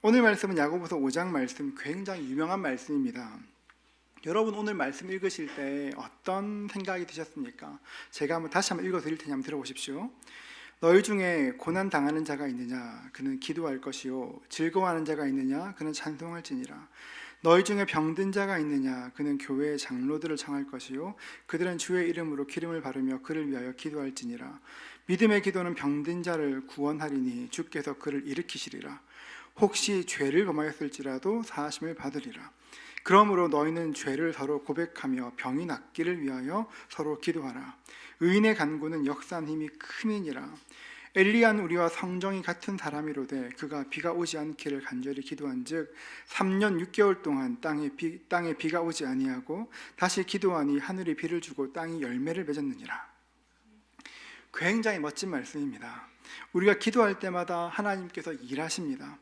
오늘 말씀은 야고보서 5장 말씀, 굉장히 유명한 말씀입니다. 여러분 오늘 말씀 읽으실 때 어떤 생각이 드셨습니까? 제가 다시 한번 읽어 드릴 테니 한번 들어보십시오. 너희 중에 고난 당하는 자가 있느냐? 그는 기도할 것이요. 즐거워하는 자가 있느냐? 그는 찬송할지니라. 너희 중에 병든 자가 있느냐? 그는 교회의 장로들을 청할 것이요. 그들은 주의 이름으로 기름을 바르며 그를 위하여 기도할지니라. 믿음의 기도는 병든 자를 구원하리니 주께서 그를 일으키시리라. 혹시 죄를 범하였을지라도 사하심을 받으리라. 그러므로 너희는 죄를 서로 고백하며 병이 낫기를 위하여 서로 기도하라. 의인의 간구는 역사한 힘이 크니라. 엘리야는 우리와 성정이 같은 사람이로되 그가 비가 오지 않기를 간절히 기도한즉 3년 6개월 동안 땅에 비가 오지 아니하고 다시 기도하니 하늘이 비를 주고 땅이 열매를 맺었느니라. 굉장히 멋진 말씀입니다. 우리가 기도할 때마다 하나님께서 일하십니다.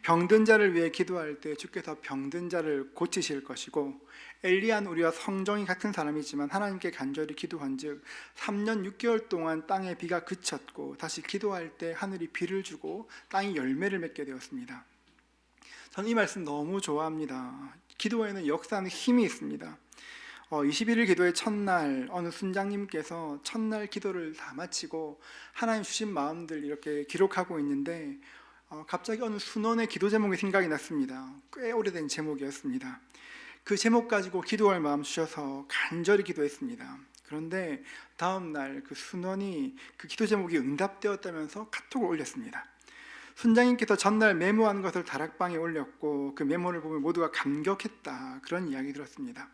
병든 자를 위해 기도할 때 주께서 병든 자를 고치실 것이고, 엘리야는 우리와 성정이 같은 사람이지만 하나님께 간절히 기도한즉 3년 6개월 동안 땅에 비가 그쳤고 다시 기도할 때 하늘이 비를 주고 땅이 열매를 맺게 되었습니다. 저는 이 말씀 너무 좋아합니다. 기도에는 역사하는 힘이 있습니다. 21일 기도의 첫날 어느 순장님께서 첫날 기도를 다 마치고 하나님 주신 마음들 이렇게 기록하고 있는데 갑자기 어느 순원의 기도 제목이 생각이 났습니다. 꽤 오래된 제목이었습니다. 그 제목 가지고 기도할 마음 주셔서 간절히 기도했습니다. 그런데 다음 날 그 순원이 그 기도 제목이 응답되었다면서 카톡을 올렸습니다. 순장님께서 전날 메모한 것을 다락방에 올렸고 그 메모를 보면 모두가 감격했다, 그런 이야기 들었습니다.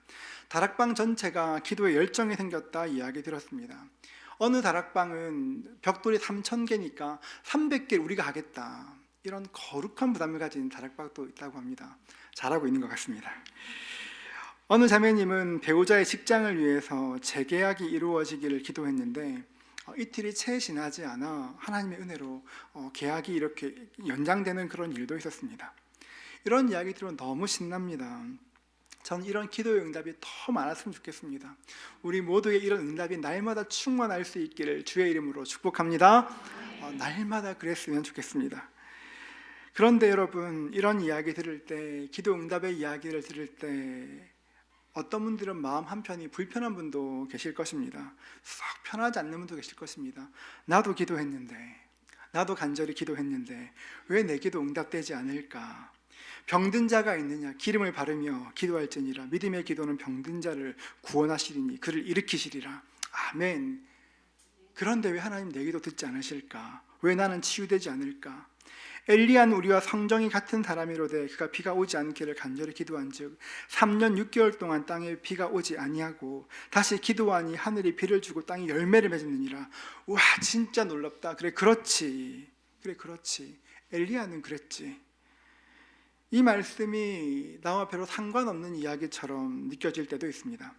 다락방 전체가 기도에 열정이 생겼다 이야기 들었습니다. 어느 다락방은 벽돌이 3,000개니까 300개를 우리가 하겠다, 이런 거룩한 부담을 가진 다락방도 있다고 합니다. 잘하고 있는 것 같습니다. 어느 자매님은 배우자의 직장을 위해서 재계약이 이루어지기를 기도했는데 이틀이 채 지나지 않아 하나님의 은혜로 계약이 이렇게 연장되는 그런 일도 있었습니다. 이런 이야기 들으면 너무 신납니다. 저는 이런 기도의 응답이 더 많았으면 좋겠습니다. 우리 모두의 이런 응답이 날마다 충만할 수 있기를 주의 이름으로 축복합니다. 날마다 그랬으면 좋겠습니다. 그런데 여러분, 이런 이야기 들을 때, 기도 응답의 이야기를 들을 때 어떤 분들은 마음 한편이 불편한 분도 계실 것입니다. 썩 편하지 않는 분도 계실 것입니다. 나도 기도했는데, 나도 간절히 기도했는데 왜 내 기도 응답되지 않을까? 병든 자가 있느냐? 기름을 바르며 기도할지니라. 믿음의 기도는 병든 자를 구원하시리니 그를 일으키시리라. 아멘. 그런데 왜 하나님 내 기도 듣지 않으실까? 왜 나는 치유되지 않을까? 엘리야는 우리와 성정이 같은 사람이로되 그가 비가 오지 않기를 간절히 기도한즉 3년 6개월 동안 땅에 비가 오지 아니하고 다시 기도하니 하늘이 비를 주고 땅이 열매를 맺느니라. 와, 진짜 놀랍다. 그래, 그렇지. 엘리야는 그랬지. 이 말씀이 나와 별로 상관없는 이야기처럼 느껴질 때도 있습니다.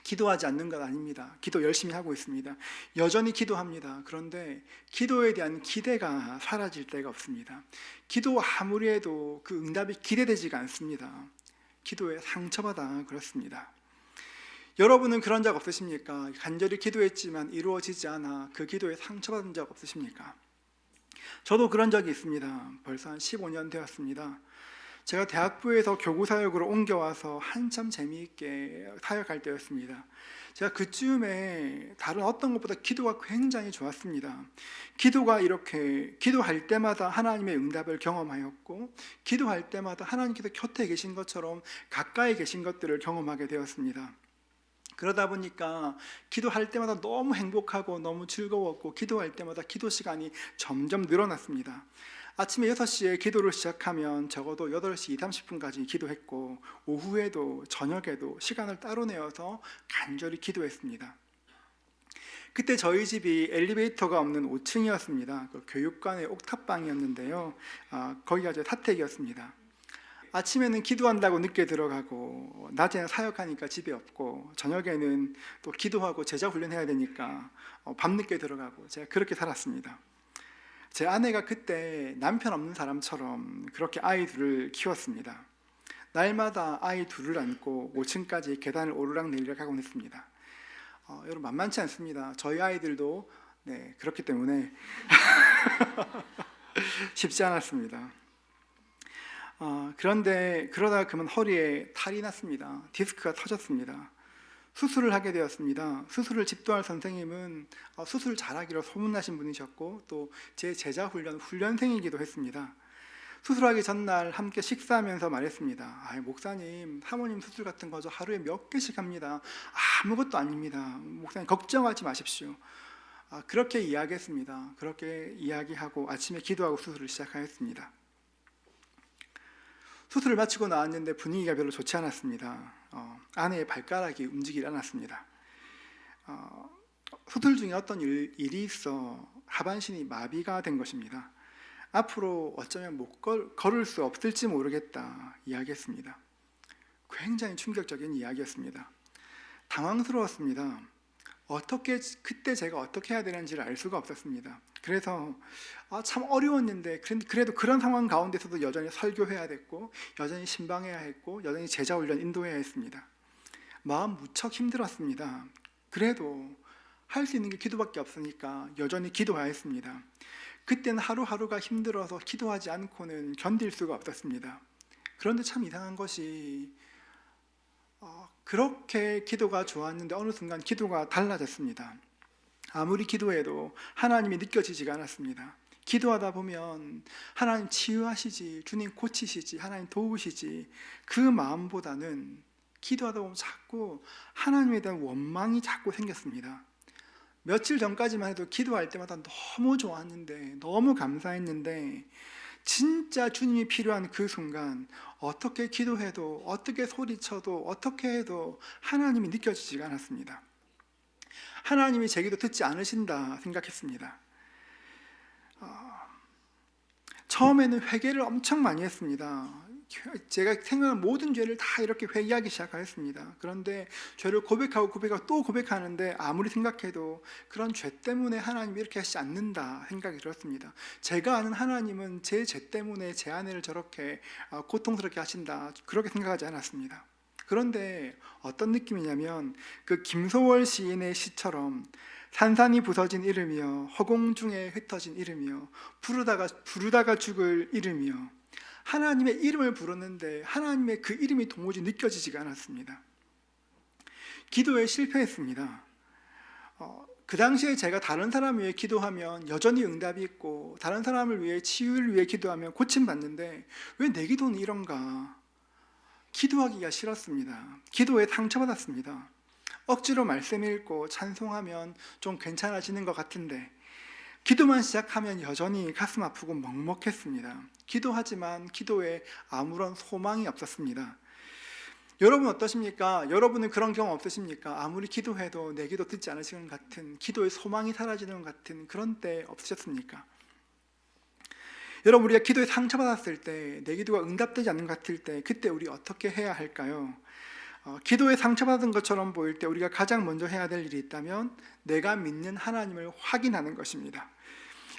기도하지 않는 것 아닙니다. 기도 열심히 하고 있습니다. 여전히 기도합니다. 그런데 기도에 대한 기대가 사라질 때가 없습니다. 기도 아무리 해도 그 응답이 기대되지가 않습니다. 기도에 상처받아 그렇습니다. 여러분은 그런 적 없으십니까? 간절히 기도했지만 이루어지지 않아 그 기도에 상처받은 적 없으십니까? 저도 그런 적이 있습니다. 벌써 한 15년 되었습니다. 제가 대학부에서 교구사역으로 옮겨와서 한참 재미있게 사역할 때였습니다. 제가 그쯤에 다른 어떤 것보다 기도가 굉장히 좋았습니다. 기도가 이렇게 기도할 때마다 하나님의 응답을 경험하였고, 기도할 때마다 하나님께서 곁에 계신 것처럼 가까이 계신 것들을 경험하게 되었습니다. 그러다 보니까 기도할 때마다 너무 행복하고 너무 즐거웠고, 기도할 때마다 기도 시간이 점점 늘어났습니다. 아침에 6시에 기도를 시작하면 적어도 8시 30분까지 기도했고, 오후에도 저녁에도 시간을 따로 내어서 간절히 기도했습니다. 그때 저희 집이 엘리베이터가 없는 5층이었습니다. 그 교육관의 옥탑방이었는데요. 거기가 제 사택이었습니다. 아침에는 기도한다고 늦게 들어가고, 낮에는 사역하니까 집에 없고, 저녁에는 또 기도하고 제자 훈련해야 되니까 밤늦게 들어가고, 제가 그렇게 살았습니다. 제 아내가 그때 남편 없는 사람처럼 그렇게 아이 둘을 키웠습니다. 날마다 아이 둘을 안고 5층까지 계단을 오르락내리락 하곤 했습니다. 여러분, 만만치 않습니다. 저희 아이들도 그렇기 때문에 쉽지 않았습니다. 그런데 그러다가 그만 허리에 탈이 났습니다. 디스크가 터졌습니다. 수술을 하게 되었습니다. 수술을 집도할 선생님은 수술 잘하기로 소문나신 분이셨고 또 제 제자 훈련생이기도 했습니다. 수술하기 전날 함께 식사하면서 말했습니다. 목사님, 사모님 수술 같은 거죠 하루에 몇 개씩 합니다. 아무것도 아닙니다. 목사님 걱정하지 마십시오. 그렇게 이야기했습니다. 그렇게 이야기하고 아침에 기도하고 수술을 시작하였습니다. 수술을 마치고 나왔는데 분위기가 별로 좋지 않았습니다. 아내의 발가락이 움직이지 않았습니다. 수술 중에 어떤 일이 있어 하반신이 마비가 된 것입니다. 앞으로 어쩌면 걸을 수 없을지 모르겠다 이야기했습니다. 굉장히 충격적인 이야기였습니다. 당황스러웠습니다. 그때 제가 어떻게 해야 되는지를 알 수가 없었습니다. 그래서 참 어려웠는데 그래도 그런 상황 가운데서도 여전히 설교해야 됐고 여전히 신방해야 했고 여전히 제자 훈련 인도해야 했습니다. 마음 무척 힘들었습니다. 그래도 할 수 있는 게 기도밖에 없으니까 여전히 기도하였습니다. 그때는 하루하루가 힘들어서 기도하지 않고는 견딜 수가 없었습니다. 그런데 참 이상한 것이 그렇게 기도가 좋았는데 어느 순간 기도가 달라졌습니다. 아무리 기도해도 하나님이 느껴지지가 않았습니다. 기도하다 보면 하나님 치유하시지, 주님 고치시지, 하나님 도우시지, 그 마음보다는 기도하다 보면 자꾸 하나님에 대한 원망이 자꾸 생겼습니다. 며칠 전까지만 해도 기도할 때마다 너무 좋았는데, 너무 감사했는데 진짜 주님이 필요한 그 순간 어떻게 기도해도 어떻게 소리쳐도 어떻게 해도 하나님이 느껴지지가 않았습니다. 하나님이 제 기도 듣지 않으신다 생각했습니다. 처음에는 회개를 엄청 많이 했습니다. 제가 생각한 모든 죄를 다 이렇게 회개하기 시작하였습니다. 그런데 죄를 고백하고 또 고백하는데 아무리 생각해도 그런 죄 때문에 하나님이 이렇게 하시지 않는다 생각이 들었습니다. 제가 아는 하나님은 제 죄 때문에 제 아내를 저렇게 고통스럽게 하신다, 그렇게 생각하지 않았습니다. 그런데 어떤 느낌이냐면 그 김소월 시인의 시처럼 산산이 부서진 이름이여 허공 중에 흩어진 이름이여 부르다가 죽을 이름이여, 하나님의 이름을 부르는데 하나님의 그 이름이 도무지 느껴지지가 않았습니다. 기도에 실패했습니다. 그 당시에 제가 다른 사람 위해 기도하면 여전히 응답이 있고 다른 사람을 위해 치유를 위해 기도하면 고침받는데 왜 내 기도는 이런가? 기도하기가 싫었습니다. 기도에 상처받았습니다. 억지로 말씀 읽고 찬송하면 좀 괜찮아지는 것 같은데 기도만 시작하면 여전히 가슴 아프고 먹먹했습니다. 기도하지만 기도에 아무런 소망이 없었습니다. 여러분 어떠십니까? 여러분은 그런 경험 없으십니까? 아무리 기도해도 내 기도 듣지 않으시는 것 같은, 기도의 소망이 사라지는 것 같은 그런 때 없으셨습니까? 여러분, 우리가 기도에 상처받았을 때, 내 기도가 응답되지 않는 것 같을 때 그때 우리 어떻게 해야 할까요? 기도에 상처받은 것처럼 보일 때 우리가 가장 먼저 해야 될 일이 있다면 내가 믿는 하나님을 확인하는 것입니다.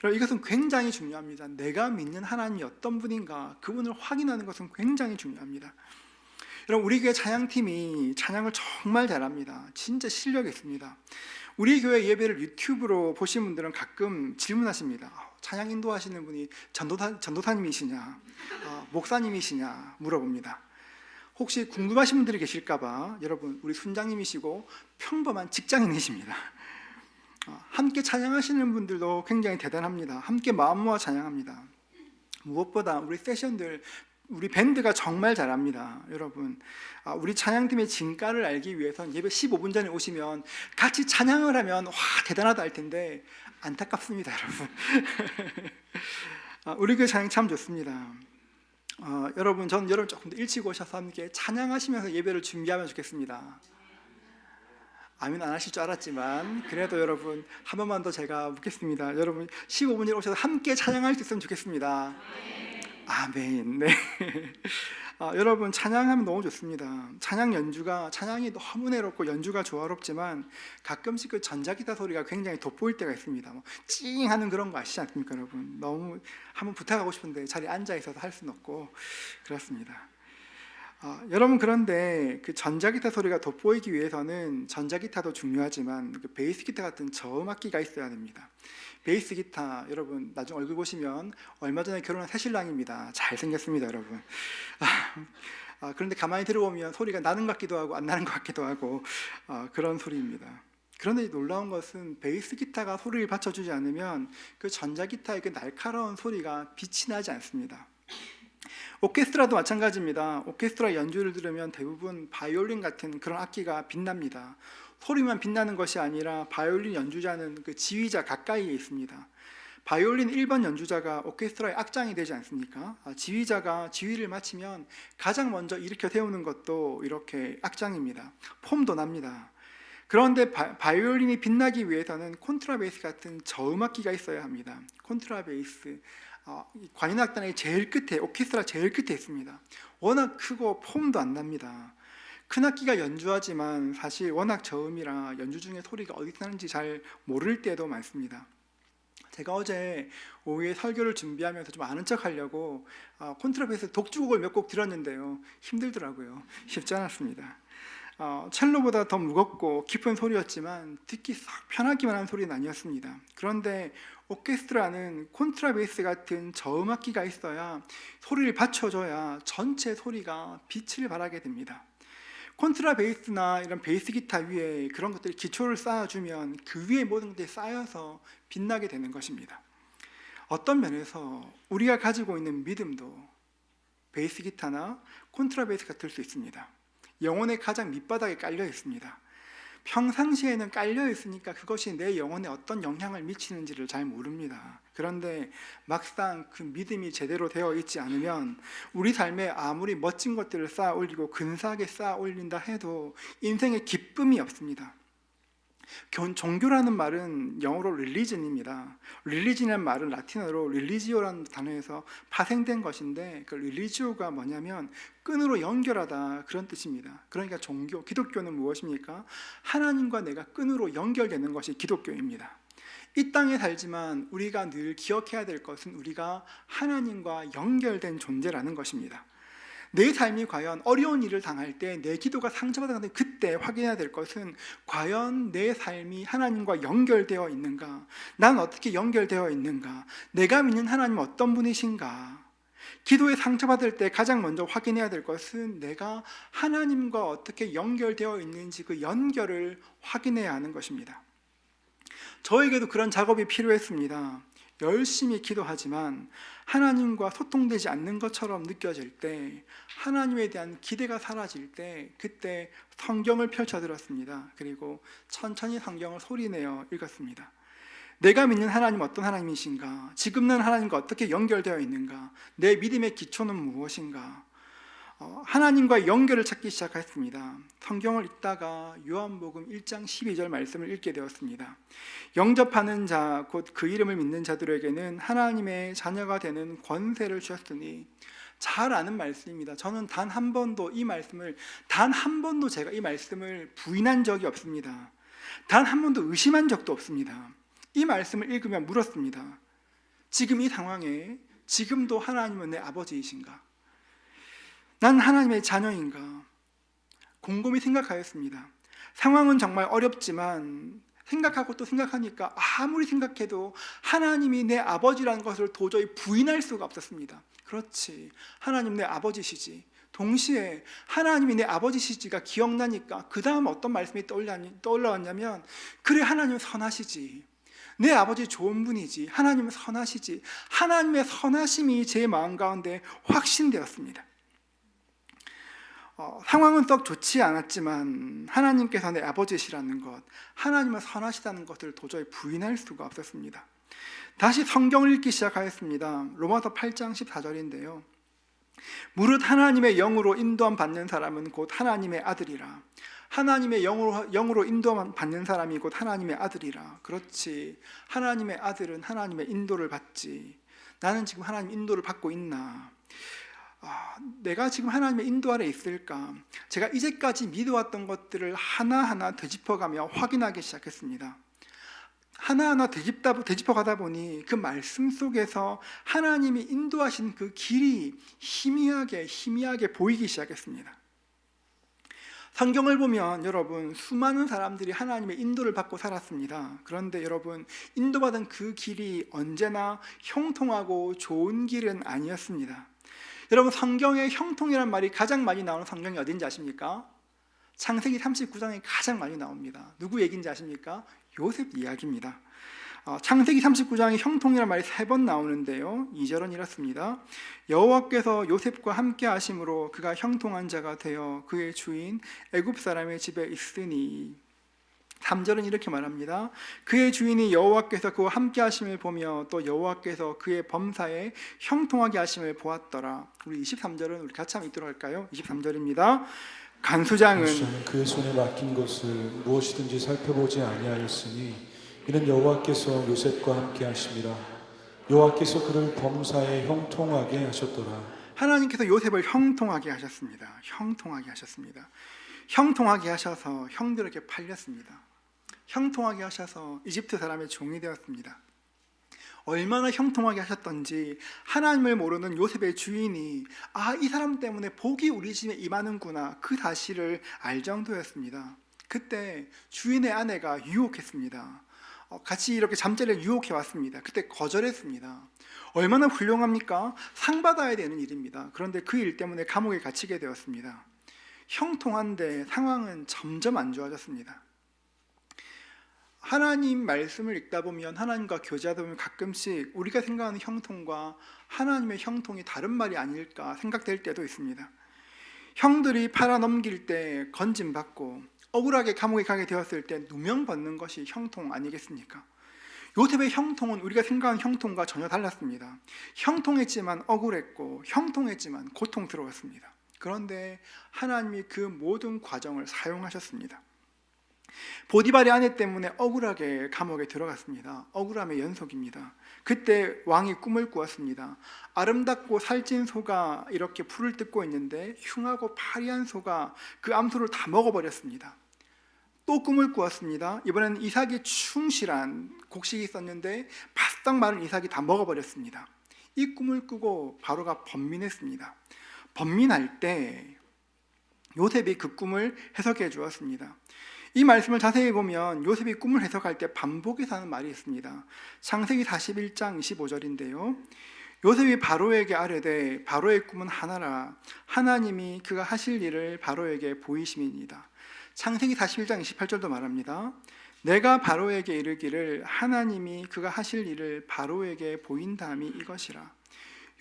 이것은 굉장히 중요합니다. 내가 믿는 하나님이 어떤 분인가, 그분을 확인하는 것은 굉장히 중요합니다. 여러분, 우리 교회 찬양팀이 찬양을 정말 잘합니다. 진짜 실력이 있습니다. 우리 교회 예배를 유튜브로 보신 분들은 가끔 질문하십니다. 찬양 인도하시는 분이 전도사님이시냐, 목사님이시냐 물어봅니다. 혹시 궁금하신 분들이 계실까봐, 여러분, 우리 순장님이시고 평범한 직장인이십니다. 함께 찬양하시는 분들도 굉장히 대단합니다. 함께 마음 모아 찬양합니다. 무엇보다 우리 세션들, 우리 밴드가 정말 잘합니다. 여러분, 우리 찬양팀의 진가를 알기 위해선 예배 15분 전에 오시면 같이 찬양을 하면 와 대단하다 할 텐데 안타깝습니다, 여러분. 우리 교회 찬양 참 좋습니다. 여러분, 저는 여러분 조금 더 일찍 오셔서 함께 찬양하시면서 예배를 준비하면 좋겠습니다. 아멘 안 하실 줄 알았지만 그래도 여러분 한 번만 더 제가 묻겠습니다. 여러분 15분 전에 오셔서 함께 찬양할 수 있으면 좋겠습니다. 아멘. 네. 여러분, 찬양하면 너무 좋습니다. 찬양이 너무 은혜롭고 연주가 조화롭지만 가끔씩 그 전자기타 소리가 굉장히 돋보일 때가 있습니다. 찡 하는 그런 거 아시지 않습니까, 여러분? 너무 한번 부탁하고 싶은데 자리에 앉아 있어서 할 수는 없고 그렇습니다. 여러분, 그런데 그 전자기타 소리가 돋보이기 위해서는 전자기타도 중요하지만 그 베이스 기타 같은 저음악기가 있어야 됩니다. 베이스 기타, 여러분 나중 얼굴 보시면 얼마 전에 결혼한 새신랑입니다. 잘생겼습니다, 여러분. 그런데 가만히 들어보면 소리가 나는 것 같기도 하고 안 나는 것 같기도 하고 그런 소리입니다. 그런데 놀라운 것은 베이스 기타가 소리를 받쳐주지 않으면 그 전자 기타의 그 날카로운 소리가 빛이 나지 않습니다. 오케스트라도 마찬가지입니다. 오케스트라 연주를 들으면 대부분 바이올린 같은 그런 악기가 빛납니다. 소리만 빛나는 것이 아니라 바이올린 연주자는 그 지휘자 가까이에 있습니다. 바이올린 1번 연주자가 오케스트라의 악장이 되지 않습니까? 지휘자가 지휘를 마치면 가장 먼저 일으켜 세우는 것도 이렇게 악장입니다. 폼도 납니다. 그런데 바이올린이 빛나기 위해서는 콘트라베이스 같은 저음악기가 있어야 합니다. 콘트라베이스, 관현악단의 제일 끝에, 오케스트라 제일 끝에 있습니다. 워낙 크고 폼도 안 납니다. 큰 악기가 연주하지만 사실 워낙 저음이라 연주 중에 소리가 어디서 나는지 잘 모를 때도 많습니다. 제가 어제 오후에 설교를 준비하면서 좀 아는 척 하려고 콘트라베이스 독주곡을 몇 곡 들었는데요. 힘들더라고요. 쉽지 않았습니다. 첼로보다 더 무겁고 깊은 소리였지만 듣기 썩 편하기만 한 소리는 아니었습니다. 그런데 오케스트라는 콘트라베이스 같은 저음악기가 있어야 소리를 받쳐줘야 전체 소리가 빛을 발하게 됩니다. 콘트라베이스나 이런 베이스 기타 위에 그런 것들이 기초를 쌓아주면 그 위에 모든 것들이 쌓여서 빛나게 되는 것입니다. 어떤 면에서 우리가 가지고 있는 믿음도 베이스 기타나 콘트라베이스가 될 수 있습니다. 영혼의 가장 밑바닥에 깔려 있습니다. 평상시에는 깔려 있으니까 그것이 내 영혼에 어떤 영향을 미치는지를 잘 모릅니다. 그런데 막상 그 믿음이 제대로 되어 있지 않으면 우리 삶에 아무리 멋진 것들을 쌓아 올리고 근사하게 쌓아 올린다 해도 인생에 기쁨이 없습니다. 종교라는 말은 영어로 religion입니다. religion이라는 말은 라틴어로 religio라는 단어에서 파생된 것인데 그 religio가 뭐냐면 끈으로 연결하다 그런 뜻입니다. 그러니까 종교, 기독교는 무엇입니까? 하나님과 내가 끈으로 연결되는 것이 기독교입니다. 이 땅에 살지만 우리가 늘 기억해야 될 것은 우리가 하나님과 연결된 존재라는 것입니다. 내 삶이 과연 어려운 일을 당할 때 내 기도가 상처받는 그때 확인해야 될 것은 과연 내 삶이 하나님과 연결되어 있는가? 난 어떻게 연결되어 있는가? 내가 믿는 하나님은 어떤 분이신가? 기도에 상처받을 때 가장 먼저 확인해야 될 것은 내가 하나님과 어떻게 연결되어 있는지 그 연결을 확인해야 하는 것입니다. 저에게도 그런 작업이 필요했습니다. 열심히 기도하지만 하나님과 소통되지 않는 것처럼 느껴질 때, 하나님에 대한 기대가 사라질 때 그때 성경을 펼쳐들었습니다. 그리고 천천히 성경을 소리내어 읽었습니다. 내가 믿는 하나님 어떤 하나님이신가? 지금 난 하나님과 어떻게 연결되어 있는가? 내 믿음의 기초는 무엇인가? 하나님과 연결을 찾기 시작했습니다. 성경을 읽다가 요한복음 1장 12절 말씀을 읽게 되었습니다. 영접하는 자, 곧 그 이름을 믿는 자들에게는 하나님의 자녀가 되는 권세를 주셨으니, 잘 아는 말씀입니다. 저는 단 한 번도 제가 이 말씀을 부인한 적이 없습니다. 단 한 번도 의심한 적도 없습니다. 이 말씀을 읽으며 물었습니다. 지금 이 상황에 지금도 하나님은 내 아버지이신가? 난 하나님의 자녀인가? 곰곰이 생각하였습니다. 상황은 정말 어렵지만 생각하고 또 생각하니까 아무리 생각해도 하나님이 내 아버지라는 것을 도저히 부인할 수가 없었습니다. 그렇지, 하나님 내 아버지시지. 동시에 하나님이 내 아버지시지가 기억나니까 그 다음 어떤 말씀이 떠올라왔냐면, 그래, 하나님은 선하시지. 내 아버지 좋은 분이지. 하나님은 선하시지. 하나님의 선하심이 제 마음 가운데 확신되었습니다. 상황은 썩 좋지 않았지만 하나님께서 내 아버지시라는 것, 하나님은 선하시다는 것을 도저히 부인할 수가 없었습니다. 다시 성경을 읽기 시작하였습니다. 로마서 8장 14절인데요. 무릇 하나님의 영으로 인도함 받는 사람은 곧 하나님의 아들이라. 하나님의 영으로 인도함 받는 사람이 곧 하나님의 아들이라. 그렇지, 하나님의 아들은 하나님의 인도를 받지. 나는 지금 하나님 인도를 받고 있나? 내가 지금 하나님의 인도 아래 있을까? 제가 이제까지 믿어왔던 것들을 하나하나 되짚어가며 확인하기 시작했습니다. 하나하나 되짚어가다 보니 그 말씀 속에서 하나님이 인도하신 그 길이 희미하게 보이기 시작했습니다. 성경을 보면 여러분 수많은 사람들이 하나님의 인도를 받고 살았습니다. 그런데 여러분 인도받은 그 길이 언제나 형통하고 좋은 길은 아니었습니다. 여러분 성경에 형통이란 말이 가장 많이 나오는 성경이 어딘지 아십니까? 창세기 39장에 가장 많이 나옵니다. 누구 얘기인지 아십니까? 요셉 이야기입니다. 창세기 39장에 형통이라는 말이 3번 나오는데요, 2절은 이렇습니다. 여호와께서 요셉과 함께 하심으로 그가 형통한 자가 되어 그의 주인 애굽 사람의 집에 있으니. 3절은 이렇게 말합니다. 그의 주인이 여호와께서 그와 함께 하심을 보며 또 여호와께서 그의 범사에 형통하게 하심을 보았더라. 우리 23절은 우리 같이 한번 읽도록 할까요? 23절입니다. 간수장은 그의 손에 맡긴 것을 무엇이든지 살펴보지 아니하였으니 이는 여호와께서 요셉과 함께 하심이라. 여호와께서 그를 범사에 형통하게 하셨더라. 하나님께서 요셉을 형통하게 하셨습니다. 형통하게 하셨습니다. 형통하게 하셔서 형들에게 팔렸습니다. 형통하게 하셔서 이집트 사람의 종이 되었습니다. 얼마나 형통하게 하셨던지 하나님을 모르는 요셉의 주인이 이 사람 때문에 복이 우리 집에 임하는구나, 그 사실을 알 정도였습니다. 그때 주인의 아내가 유혹했습니다. 같이 이렇게 잠자리를 유혹해 왔습니다. 그때 거절했습니다. 얼마나 훌륭합니까? 상 받아야 되는 일입니다. 그런데 그 일 때문에 감옥에 갇히게 되었습니다. 형통한데 상황은 점점 안 좋아졌습니다. 하나님 말씀을 읽다 보면, 하나님과 교제하다 보면 가끔씩 우리가 생각하는 형통과 하나님의 형통이 다른 말이 아닐까 생각될 때도 있습니다. 형들이 팔아넘길 때 건짐받고 억울하게 감옥에 가게 되었을 때 누명 벗는 것이 형통 아니겠습니까? 요셉의 형통은 우리가 생각하는 형통과 전혀 달랐습니다. 형통했지만 억울했고 형통했지만 고통스러웠습니다. 그런데 하나님이 그 모든 과정을 사용하셨습니다. 보디발의 아내 때문에 억울하게 감옥에 들어갔습니다. 억울함의 연속입니다. 그때 왕이 꿈을 꾸었습니다. 아름답고 살찐 소가 이렇게 풀을 뜯고 있는데 흉하고 파리한 소가 그 암소를 다 먹어버렸습니다. 또 꿈을 꾸었습니다. 이번에는 이삭이 충실한 곡식이 있었는데 바싹 마른 이삭이 다 먹어버렸습니다. 이 꿈을 꾸고 바로가 번민했습니다. 번민할 때 요셉이 그 꿈을 해석해 주었습니다. 이 말씀을 자세히 보면 요셉이 꿈을 해석할 때 반복해서 하는 말이 있습니다. 창세기 41장 25절인데요. 요셉이 바로에게 아뢰되 바로의 꿈은 하나라. 하나님이 그가 하실 일을 바로에게 보이심이니이다. 창세기 41장 28절도 말합니다. 내가 바로에게 이르기를 하나님이 그가 하실 일을 바로에게 보인다함이 이것이라.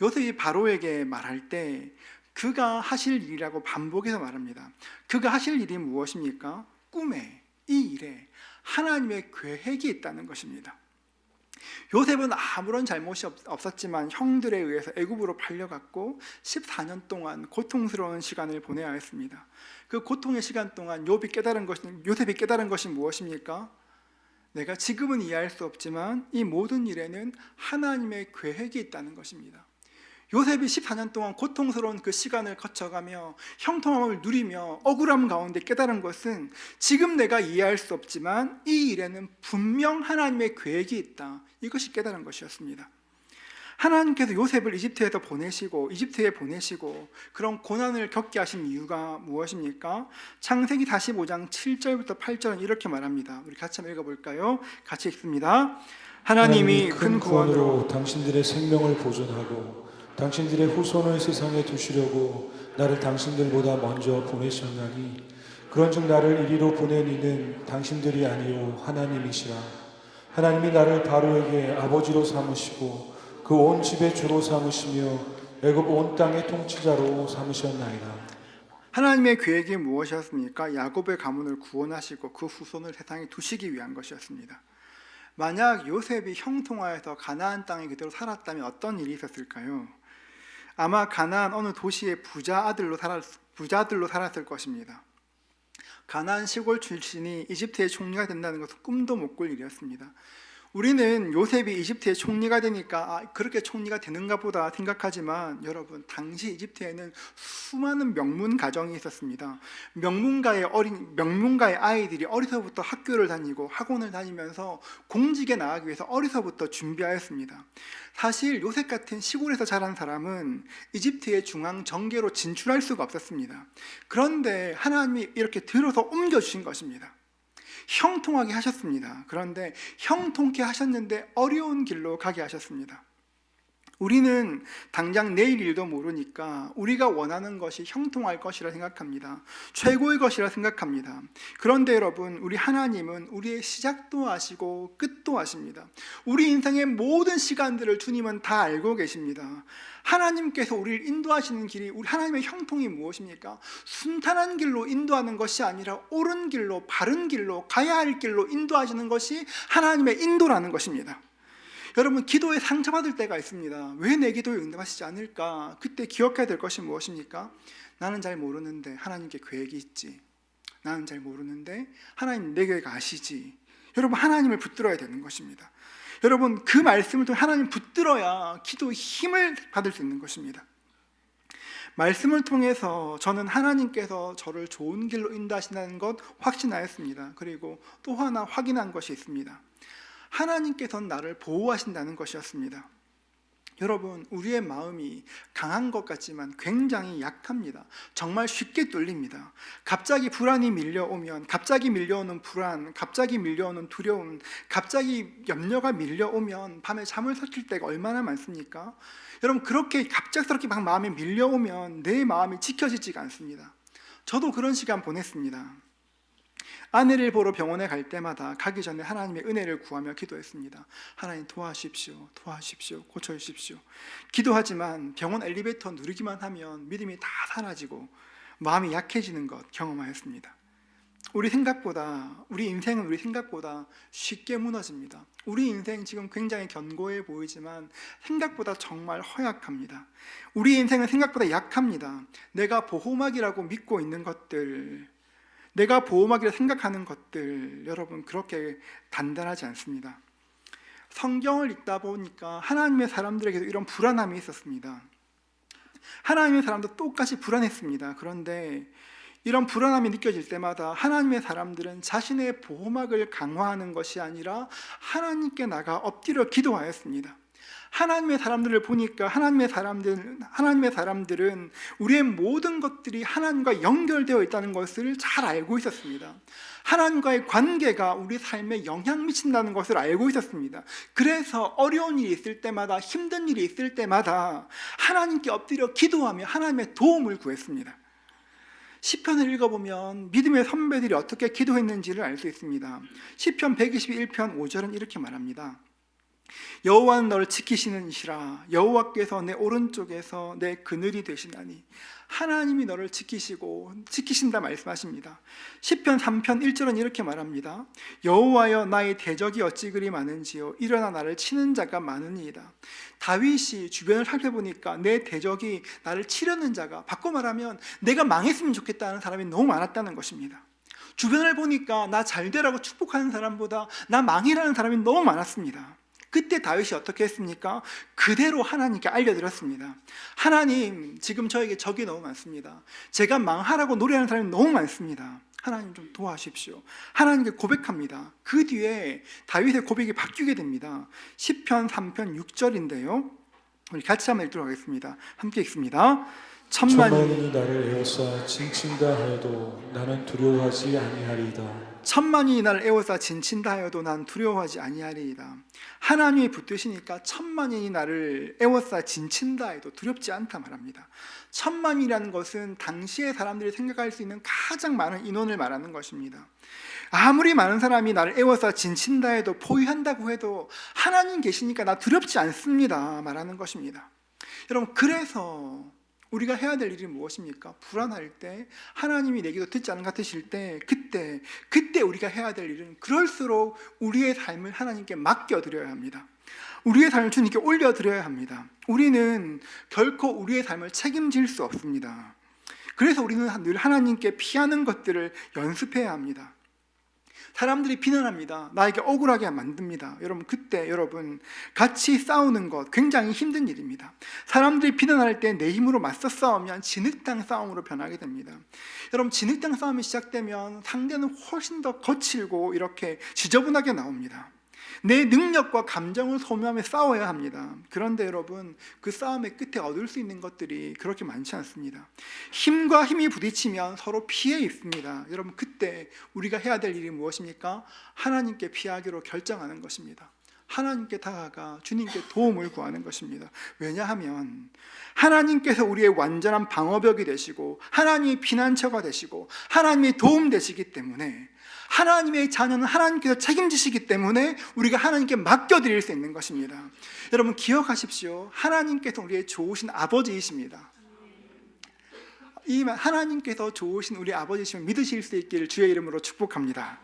요셉이 바로에게 말할 때 그가 하실 일이라고 반복해서 말합니다. 그가 하실 일이 무엇입니까? 꿈에, 이 일에 하나님의 계획이 있다는 것입니다. 요셉은 아무런 잘못이 없었지만 형들에 의해서 애굽으로 팔려갔고 14년 동안 고통스러운 시간을 보내야 했습니다. 그 고통의 시간 동안 요셉이 깨달은 것이 무엇입니까? 내가 지금은 이해할 수 없지만 이 모든 일에는 하나님의 계획이 있다는 것입니다. 요셉이 14년 동안 고통스러운 그 시간을 거쳐가며 형통함을 누리며 억울함 가운데 깨달은 것은 지금 내가 이해할 수 없지만 이 일에는 분명 하나님의 계획이 있다, 이것이 깨달은 것이었습니다. 하나님께서 요셉을 이집트에 보내시고 그런 고난을 겪게 하신 이유가 무엇입니까? 창세기 45장 7절부터 8절은 이렇게 말합니다. 우리 같이 한번 읽어볼까요? 같이 읽습니다. 하나님이 큰 구원으로 당신들의 생명을 보존하고 당신들의 후손을 세상에 두시려고 나를 당신들보다 먼저 보내셨나니 그런즉 나를 이리로 보낸 이는 당신들이 아니요 하나님이시라. 하나님이 나를 바로에게 아버지로 삼으시고 그 온 집의 주로 삼으시며 애굽 온 땅의 통치자로 삼으셨나이다. 하나님의 계획이 무엇이었습니까? 야곱의 가문을 구원하시고 그 후손을 세상에 두시기 위한 것이었습니다. 만약 요셉이 형통하여서 가나안 땅에 그대로 살았다면 어떤 일이 있었을까요? 아마 가나안 어느 도시의 부자들로 살았을 것입니다. 가나안 시골 출신이 이집트의 총리가 된다는 것은 꿈도 못 꿀 일이었습니다. 우리는 요셉이 이집트의 총리가 되니까 그렇게 총리가 되는가 보다 생각하지만 여러분, 당시 이집트에는 수많은 명문 가정이 있었습니다. 명문가의 아이들이 어려서부터 학교를 다니고 학원을 다니면서 공직에 나가기 위해서 어려서부터 준비하였습니다. 사실 요셉 같은 시골에서 자란 사람은 이집트의 중앙 정계로 진출할 수가 없었습니다. 그런데 하나님이 이렇게 들어서 옮겨주신 것입니다. 형통하게 하셨습니다. 그런데 형통케 하셨는데 어려운 길로 가게 하셨습니다. 우리는 당장 내일 일도 모르니까 우리가 원하는 것이 형통할 것이라 생각합니다. 최고의 것이라 생각합니다. 그런데 여러분, 우리 하나님은 우리의 시작도 아시고 끝도 아십니다. 우리 인생의 모든 시간들을 주님은 다 알고 계십니다. 하나님께서 우리를 인도하시는 길이, 우리 하나님의 형통이 무엇입니까? 순탄한 길로 인도하는 것이 아니라 옳은 길로, 바른 길로, 가야 할 길로 인도하시는 것이 하나님의 인도라는 것입니다. 여러분, 기도에 상처받을 때가 있습니다. 왜 내 기도에 응답하시지 않을까? 그때 기억해야 될 것이 무엇입니까? 나는 잘 모르는데 하나님께 계획이 있지. 나는 잘 모르는데 하나님 내 계획 아시지. 여러분, 하나님을 붙들어야 되는 것입니다. 여러분, 그 말씀을 통해 하나님 붙들어야 기도의 힘을 받을 수 있는 것입니다. 말씀을 통해서 저는 하나님께서 저를 좋은 길로 인도하신다는 것 확신하였습니다. 그리고 또 하나 확인한 것이 있습니다. 하나님께서는 나를 보호하신다는 것이었습니다. 여러분, 우리의 마음이 강한 것 같지만 굉장히 약합니다. 정말 쉽게 뚫립니다. 갑자기 불안이 밀려오면, 갑자기 밀려오는 불안, 갑자기 밀려오는 두려움, 갑자기 염려가 밀려오면 밤에 잠을 설칠 때가 얼마나 많습니까? 여러분, 그렇게 갑작스럽게 막 마음에 밀려오면 내 마음이 지켜지지가 않습니다. 저도 그런 시간 보냈습니다. 아내를 보러 병원에 갈 때마다 가기 전에 하나님의 은혜를 구하며 기도했습니다. 하나님 도와주십시오. 도와주십시오. 고쳐주십시오. 기도하지만 병원 엘리베이터 누르기만 하면 믿음이 다 사라지고 마음이 약해지는 것 경험하였습니다. 우리 인생은 우리 생각보다 쉽게 무너집니다. 우리 인생 지금 굉장히 견고해 보이지만 생각보다 정말 허약합니다. 우리 인생은 생각보다 약합니다. 내가 보호막이라고 믿고 있는 것들, 내가 보호막이라 생각하는 것들, 여러분, 그렇게 단단하지 않습니다. 성경을 읽다 보니까 하나님의 사람들에게도 이런 불안함이 있었습니다. 하나님의 사람도 똑같이 불안했습니다. 그런데 이런 불안함이 느껴질 때마다 하나님의 사람들은 자신의 보호막을 강화하는 것이 아니라 하나님께 나가 엎드려 기도하였습니다. 하나님의 사람들을 보니까 하나님의 사람들은 우리의 모든 것들이 하나님과 연결되어 있다는 것을 잘 알고 있었습니다. 하나님과의 관계가 우리 삶에 영향 미친다는 것을 알고 있었습니다. 그래서 어려운 일이 있을 때마다, 힘든 일이 있을 때마다 하나님께 엎드려 기도하며 하나님의 도움을 구했습니다. 시편을 읽어보면 믿음의 선배들이 어떻게 기도했는지를 알 수 있습니다. 시편 121편 5절은 이렇게 말합니다. 여호와는 너를 지키시는 이시라. 여호와께서 내 오른쪽에서 내 그늘이 되시나니. 하나님이 너를 지키신다 말씀하십니다. 시편 3편 1절은 이렇게 말합니다. 여호와여, 나의 대적이 어찌 그리 많은지요. 일어나 나를 치는 자가 많으니이다. 다윗이 주변을 살펴보니까 내 대적이 나를 치려는 자가, 바꿔 말하면 내가 망했으면 좋겠다는 사람이 너무 많았다는 것입니다. 주변을 보니까 나 잘되라고 축복하는 사람보다 나 망이라는 사람이 너무 많았습니다. 그때 다윗이 어떻게 했습니까? 그대로 하나님께 알려드렸습니다. 하나님, 지금 저에게 적이 너무 많습니다. 제가 망하라고 노래하는 사람이 너무 많습니다. 하나님 좀 도와주십시오. 하나님께 고백합니다. 그 뒤에 다윗의 고백이 바뀌게 됩니다. 시편 3편 6절인데요. 우리 같이 한번 읽도록 하겠습니다. 함께 읽습니다. 천만인이 나를 에워싸 진친다 하여도 나는 두려워하지 아니하리이다. 천만이 나를 에워싸 진친다 하여도 난 두려워하지 아니하리이다. 하나님이 붙드시니까 천만인이 나를 에워싸 진친다 해도 두렵지 않다 말합니다. 천만이라는 것은 당시의 사람들이 생각할 수 있는 가장 많은 인원을 말하는 것입니다. 아무리 많은 사람이 나를 에워싸 진친다 해도, 포위한다고 해도 하나님 계시니까 나 두렵지 않습니다 말하는 것입니다. 여러분, 그래서 우리가 해야 될 일이 무엇입니까? 불안할 때, 하나님이 내 기도 듣지 않은 것 같으실 때, 그때 우리가 해야 될 일은 그럴수록 우리의 삶을 하나님께 맡겨드려야 합니다. 우리의 삶을 주님께 올려드려야 합니다. 우리는 결코 우리의 삶을 책임질 수 없습니다. 그래서 우리는 늘 하나님께 피하는 것들을 연습해야 합니다. 사람들이 비난합니다. 나에게 억울하게 만듭니다. 여러분, 그때 여러분 같이 싸우는 것 굉장히 힘든 일입니다. 사람들이 비난할 때 내 힘으로 맞서 싸우면 진흙탕 싸움으로 변하게 됩니다. 여러분, 진흙탕 싸움이 시작되면 상대는 훨씬 더 거칠고 이렇게 지저분하게 나옵니다. 내 능력과 감정을 소모하며 싸워야 합니다. 그런데 여러분, 그 싸움의 끝에 얻을 수 있는 것들이 그렇게 많지 않습니다. 힘과 힘이 부딪히면 서로 피해 있습니다. 여러분, 그때 우리가 해야 될 일이 무엇입니까? 하나님께 피하기로 결정하는 것입니다. 하나님께 다가가 주님께 도움을 구하는 것입니다. 왜냐하면 하나님께서 우리의 완전한 방어벽이 되시고 하나님의 피난처가 되시고 하나님의 도움 되시기 때문에, 하나님의 자녀는 하나님께서 책임지시기 때문에 우리가 하나님께 맡겨드릴 수 있는 것입니다. 여러분, 기억하십시오. 하나님께서 우리의 좋으신 아버지이십니다. 이 하나님께서 좋으신 우리 아버지이심을 믿으실 수 있기를 주의 이름으로 축복합니다.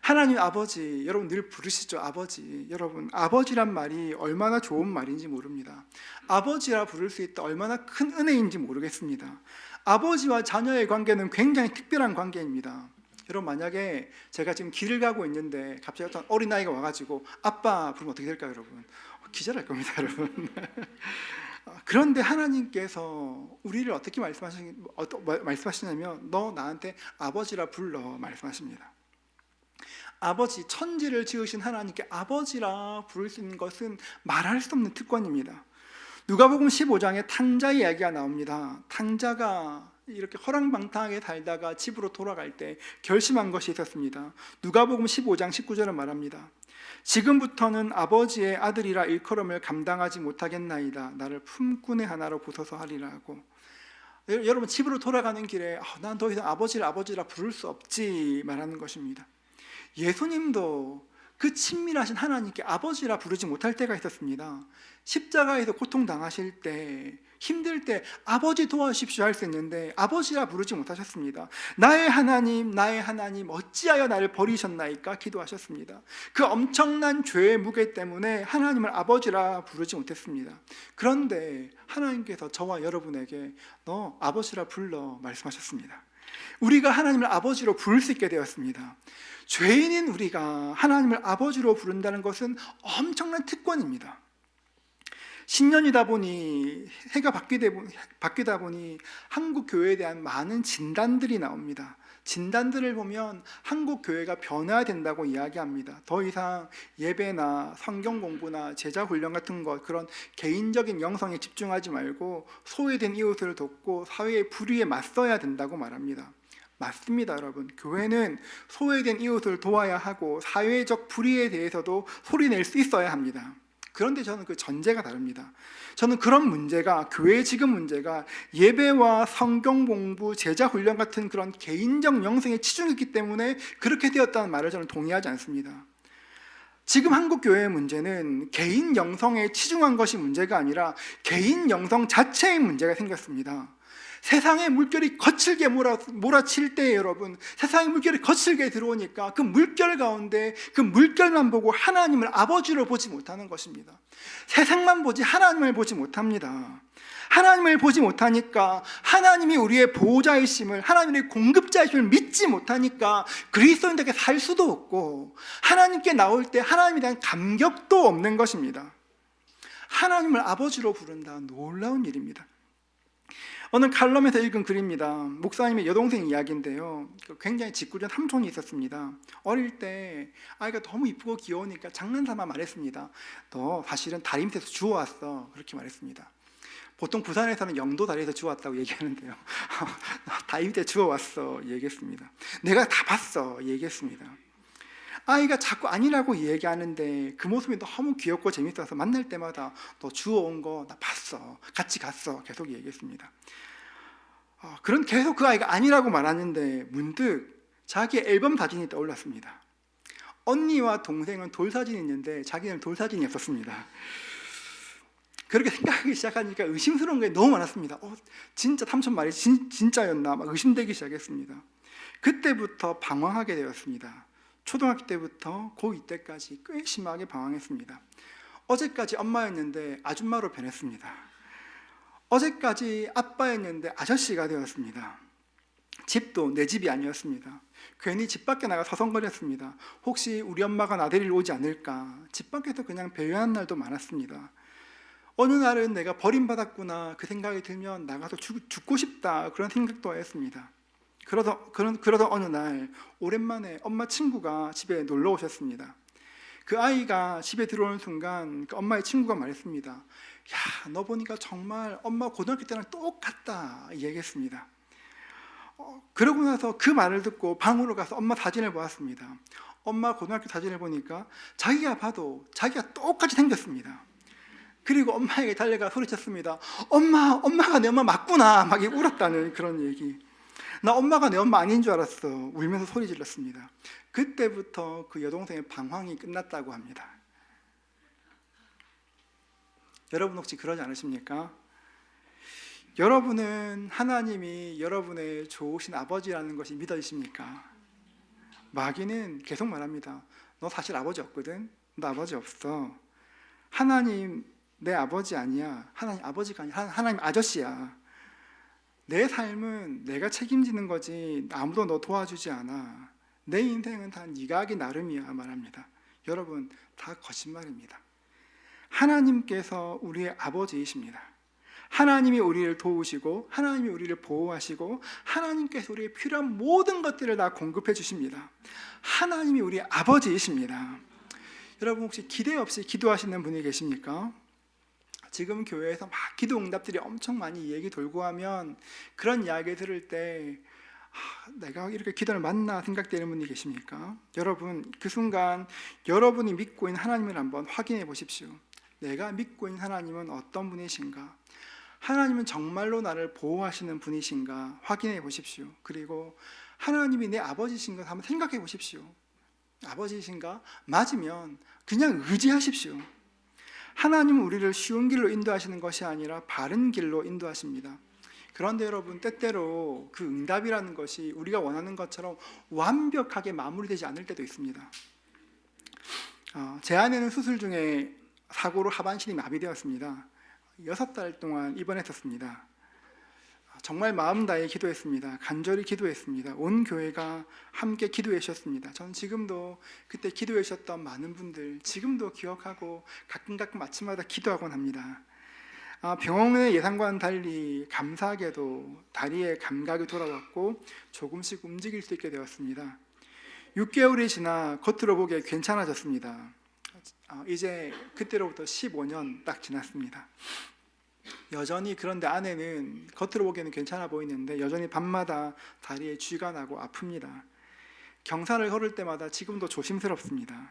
하나님 아버지, 여러분 늘 부르시죠. 아버지. 여러분, 아버지란 말이 얼마나 좋은 말인지 모릅니다. 아버지라 부를 수 있다 얼마나 큰 은혜인지 모르겠습니다. 아버지와 자녀의 관계는 굉장히 특별한 관계입니다. 여러분, 만약에 제가 지금 길을 가고 있는데 갑자기 어떤 어린아이가 와가지고 아빠 부르면 어떻게 될까요, 여러분? 기절할 겁니다, 여러분. 그런데 하나님께서 우리를 어떻게 말씀하시냐면, 너 나한테 아버지라 불러 말씀하십니다. 아버지, 천지를 지으신 하나님께 아버지라 부를 수 있는 것은 말할 수 없는 특권입니다. 누가복음 15장에 탕자 이야기가 나옵니다. 탕자가 이렇게 허랑방탕하게 살다가 집으로 돌아갈 때 결심한 것이 있었습니다. 누가복음 15장 19절은 말합니다. 지금부터는 아버지의 아들이라 일컬음을 감당하지 못하겠나이다. 나를 품꾼의 하나로 부숴서 하리라고. 여러분, 집으로 돌아가는 길에 난 더 이상 아버지라 부를 수 없지 말하는 것입니다. 예수님도 그 친밀하신 하나님께 아버지라 부르지 못할 때가 있었습니다. 십자가에서 고통당하실 때, 힘들 때 아버지 도와주십시오 할 수 있는데 아버지라 부르지 못하셨습니다. 나의 하나님 어찌하여 나를 버리셨나이까 기도하셨습니다. 그 엄청난 죄의 무게 때문에 하나님을 아버지라 부르지 못했습니다. 그런데 하나님께서 저와 여러분에게 너 아버지라 불러 말씀하셨습니다. 우리가 하나님을 아버지로 부를 수 있게 되었습니다. 죄인인 우리가 하나님을 아버지로 부른다는 것은 엄청난 특권입니다. 신년이다 보니, 해가 바뀌다 보니 한국 교회에 대한 많은 진단들이 나옵니다. 진단들을 보면 한국 교회가 변화된다고 이야기합니다. 더 이상 예배나 성경 공부나 제자 훈련 같은 것, 그런 개인적인 영성에 집중하지 말고 소외된 이웃을 돕고 사회의 불의에 맞서야 된다고 말합니다. 맞습니다, 여러분. 교회는 소외된 이웃을 도와야 하고 사회적 불의에 대해서도 소리낼 수 있어야 합니다. 그런데 저는 그 전제가 다릅니다. 저는 그런 문제가, 교회의 지금 문제가 예배와 성경 공부, 제자 훈련 같은 그런 개인적 영성에 치중했기 때문에 그렇게 되었다는 말을 저는 동의하지 않습니다. 지금 한국 교회의 문제는 개인 영성에 치중한 것이 문제가 아니라 개인 영성 자체의 문제가 생겼습니다. 세상의 물결이 거칠게 몰아칠 때, 여러분, 세상의 물결이 거칠게 들어오니까 그 물결 가운데 그 물결만 보고 하나님을 아버지로 보지 못하는 것입니다. 세상만 보지 하나님을 보지 못합니다. 하나님을 보지 못하니까, 하나님이 우리의 보호자이심을, 하나님의 공급자이심을 믿지 못하니까 그리스도인들에게 살 수도 없고 하나님께 나올 때 하나님에 대한 감격도 없는 것입니다. 하나님을 아버지로 부른다, 놀라운 일입니다. 오늘 칼럼에서 읽은 글입니다. 목사님의 여동생 이야기인데요. 굉장히 짓궂은 삼촌이 있었습니다. 어릴 때 아이가 너무 이쁘고 귀여우니까 장난삼아 말했습니다. 너 사실은 다리 밑에서 주워왔어. 그렇게 말했습니다. 보통 부산에서는 영도 다리에서 주워왔다고 얘기하는데요. 다리 밑에 주워왔어 얘기했습니다. 내가 다 봤어 얘기했습니다. 아이가 자꾸 아니라고 얘기하는데 그 모습이 너무 귀엽고 재밌어서 만날 때마다 너 주워온 거 나 봤어, 같이 갔어 계속 얘기했습니다. 그런 계속 그 아이가 아니라고 말하는데 문득 자기의 앨범 사진이 떠올랐습니다. 언니와 동생은 돌사진이 있는데 자기는 돌사진이 없었습니다. 그렇게 생각하기 시작하니까 의심스러운 게 너무 많았습니다. 진짜 삼촌 말이 진짜였나 막 의심되기 시작했습니다. 그때부터 방황하게 되었습니다. 초등학교 때부터 고2 때까지 꽤 심하게 방황했습니다. 어제까지 엄마였는데 아줌마로 변했습니다. 어제까지 아빠였는데 아저씨가 되었습니다. 집도 내 집이 아니었습니다. 괜히 집 밖에 나가 서성거렸습니다. 혹시 우리 엄마가 나 데리러 오지 않을까. 집 밖에서 그냥 배회하는 날도 많았습니다. 어느 날은 내가 버림받았구나 그 생각이 들면 나가서 죽고 싶다 그런 생각도 했습니다. 그러던 어느 날 오랜만에 엄마 친구가 집에 놀러 오셨습니다. 그 아이가 집에 들어오는 순간 그 엄마의 친구가 말했습니다. 야, 너 보니까 정말 엄마 고등학교 때랑 똑같다 얘기했습니다. 그러고 나서 그 말을 듣고 방으로 가서 엄마 사진을 보았습니다. 엄마 고등학교 사진을 보니까 자기가 봐도 자기가 똑같이 생겼습니다. 그리고 엄마에게 달려가 소리쳤습니다. 엄마가 내 엄마 맞구나. 막 울었다는 그런 얘기. 나 엄마가 내 엄마 아닌 줄 알았어. 울면서 소리 질렀습니다. 그때부터 그 여동생의 방황이 끝났다고 합니다. 여러분 혹시 그러지 않으십니까? 여러분은 하나님이 여러분의 좋으신 아버지라는 것이 믿어지십니까? 마귀는 계속 말합니다. 너 사실 아버지 없거든? 너 아버지 없어. 하나님 내 아버지 아니야. 하나님 아버지가 아니야. 하나님 아저씨야. 내 삶은 내가 책임지는 거지 아무도 너 도와주지 않아. 내 인생은 다 네가 하기 나름이야 말합니다. 여러분 다 거짓말입니다. 하나님께서 우리의 아버지이십니다. 하나님이 우리를 도우시고 하나님이 우리를 보호하시고 하나님께서 우리의 필요한 모든 것들을 다 공급해 주십니다. 하나님이 우리의 아버지이십니다. 여러분 혹시 기대 없이 기도하시는 분이 계십니까? 지금 교회에서 막 기도 응답들이 엄청 많이 얘기 돌고 하면 그런 이야기 들을 때 내가 이렇게 기도를 맞나 생각되는 분이 계십니까? 여러분 그 순간 여러분이 믿고 있는 하나님을 한번 확인해 보십시오. 내가 믿고 있는 하나님은 어떤 분이신가? 하나님은 정말로 나를 보호하시는 분이신가? 확인해 보십시오. 그리고 하나님이 내 아버지신 것 한번 생각해 보십시오. 아버지신가? 맞으면 그냥 의지하십시오. 하나님은 우리를 쉬운 길로 인도하시는 것이 아니라 바른 길로 인도하십니다. 그런데 여러분 때때로 그 응답이라는 것이 우리가 원하는 것처럼 완벽하게 마무리되지 않을 때도 있습니다. 제 아내는 수술 중에 사고로 하반신이 마비되었습니다. 6달 동안 입원했었습니다. 정말 마음 다해 기도했습니다. 간절히 기도했습니다. 온 교회가 함께 기도해 주셨습니다. 저는 지금도 그때 기도해 주셨던 많은 분들 지금도 기억하고 가끔 아침마다 기도하곤 합니다. 병원의 예상과는 달리 감사하게도 다리에 감각이 돌아왔고 조금씩 움직일 수 있게 되었습니다. 6개월이 지나 겉으로 보기에 괜찮아졌습니다. 이제 그때로부터 15년 딱 지났습니다. 여전히 그런데 아내는 겉으로 보기에는 괜찮아 보이는데 여전히 밤마다 다리에 쥐가 나고 아픕니다. 경사를 걸을 때마다 지금도 조심스럽습니다.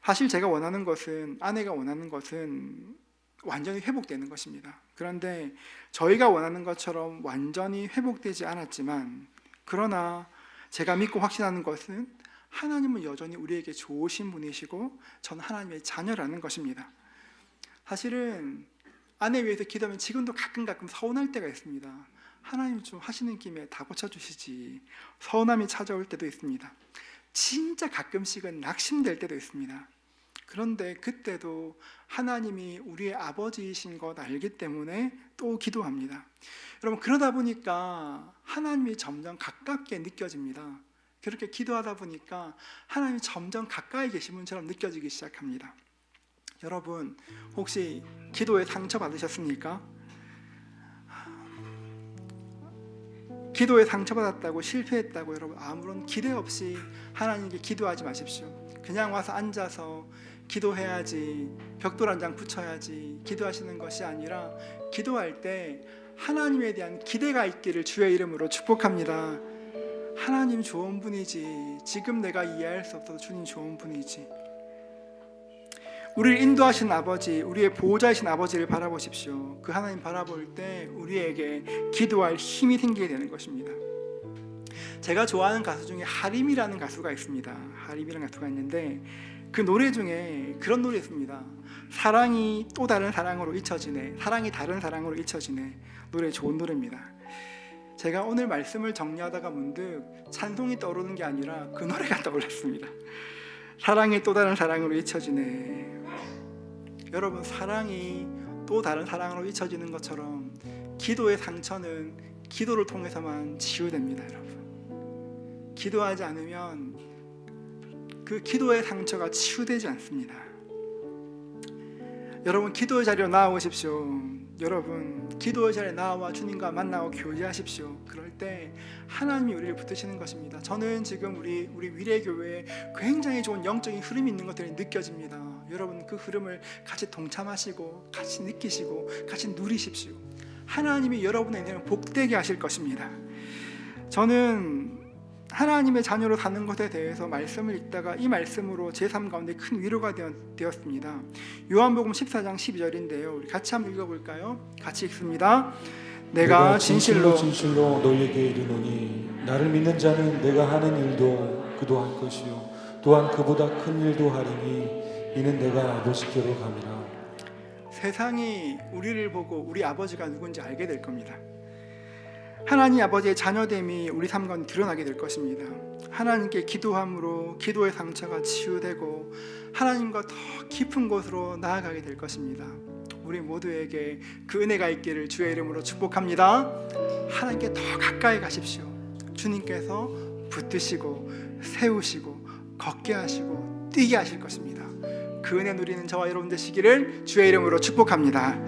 사실 제가 원하는 것은 아내가 원하는 것은 완전히 회복되는 것입니다. 그런데 저희가 원하는 것처럼 완전히 회복되지 않았지만 그러나 제가 믿고 확신하는 것은 하나님은 여전히 우리에게 좋으신 분이시고 저는 하나님의 자녀라는 것입니다. 사실은 아내 위해서 기도하면 지금도 가끔 서운할 때가 있습니다. 하나님 좀 하시는 김에 다 고쳐주시지. 서운함이 찾아올 때도 있습니다. 진짜 가끔씩은 낙심될 때도 있습니다. 그런데 그때도 하나님이 우리의 아버지이신 것 알기 때문에 또 기도합니다. 여러분 그러다 보니까 하나님이 점점 가깝게 느껴집니다. 그렇게 기도하다 보니까 하나님이 점점 가까이 계신 분처럼 느껴지기 시작합니다. 여러분 혹시 기도에 상처 받으셨습니까? 기도에 상처받았다고 실패했다고 여러분 아무런 기대 없이 하나님께 기도하지 마십시오. 그냥 와서 앉아서 기도해야지 벽돌 한 장 붙여야지 기도하시는 것이 아니라 기도할 때 하나님에 대한 기대가 있기를 주의 이름으로 축복합니다. 하나님 좋은 분이지. 지금 내가 이해할 수 없어도 주님 좋은 분이지. 우리를 인도하신 아버지, 우리의 보호자이신 아버지를 바라보십시오. 그 하나님 바라볼 때 우리에게 기도할 힘이 생기게 되는 것입니다. 제가 좋아하는 가수 중에 하림이라는 가수가 있습니다. 하림이라는 가수가 있는데 그 노래 중에 그런 노래 있습니다. 사랑이 또 다른 사랑으로 잊혀지네. 사랑이 다른 사랑으로 잊혀지네. 노래 좋은 노래입니다. 제가 오늘 말씀을 정리하다가 문득 찬송이 떠오르는 게 아니라 그 노래가 떠올랐습니다. 사랑이 또 다른 사랑으로 잊혀지네. 여러분 사랑이 또 다른 사랑으로 잊혀지는 것처럼 기도의 상처는 기도를 통해서만 치유됩니다. 여러분 기도하지 않으면 그 기도의 상처가 치유되지 않습니다. 여러분, 기도의 자리로 나오십시오. 여러분, 기도의 자리에 나와 주님과 만나고 교제하십시오. 그럴 때 하나님이 우리를 붙드시는 것입니다. 저는 지금 우리 위례교회에 굉장히 좋은 영적인 흐름이 있는 것들이 느껴집니다. 여러분, 그 흐름을 같이 동참하시고 같이 느끼시고 같이 누리십시오. 하나님이 여러분의 인생을 복되게 하실 것입니다. 저는 하나님의 자녀로 사는 것에 대해서 말씀을 읽다가 이 말씀으로 제 삶 가운데 큰 위로가 되었습니다. 요한복음 14장 12절인데요. 우리 같이 한번 읽어볼까요? 같이 읽습니다. 내가 진실로 너희에게 이르노니 나를 믿는 자는 내가 하는 일도 그도 할 것이요 또한 그보다 큰 일도 하리니 이는 내가 아버지께로 감이라. 세상이 우리를 보고 우리 아버지가 누군지 알게 될 겁니다. 하나님 아버지의 자녀됨이 우리 삶 가운데 드러나게 될 것입니다. 하나님께 기도함으로 기도의 상처가 치유되고 하나님과 더 깊은 곳으로 나아가게 될 것입니다. 우리 모두에게 그 은혜가 있기를 주의 이름으로 축복합니다. 하나님께 더 가까이 가십시오. 주님께서 붙드시고 세우시고 걷게 하시고 뛰게 하실 것입니다. 그 은혜 누리는 저와 여러분 되시기를 주의 이름으로 축복합니다.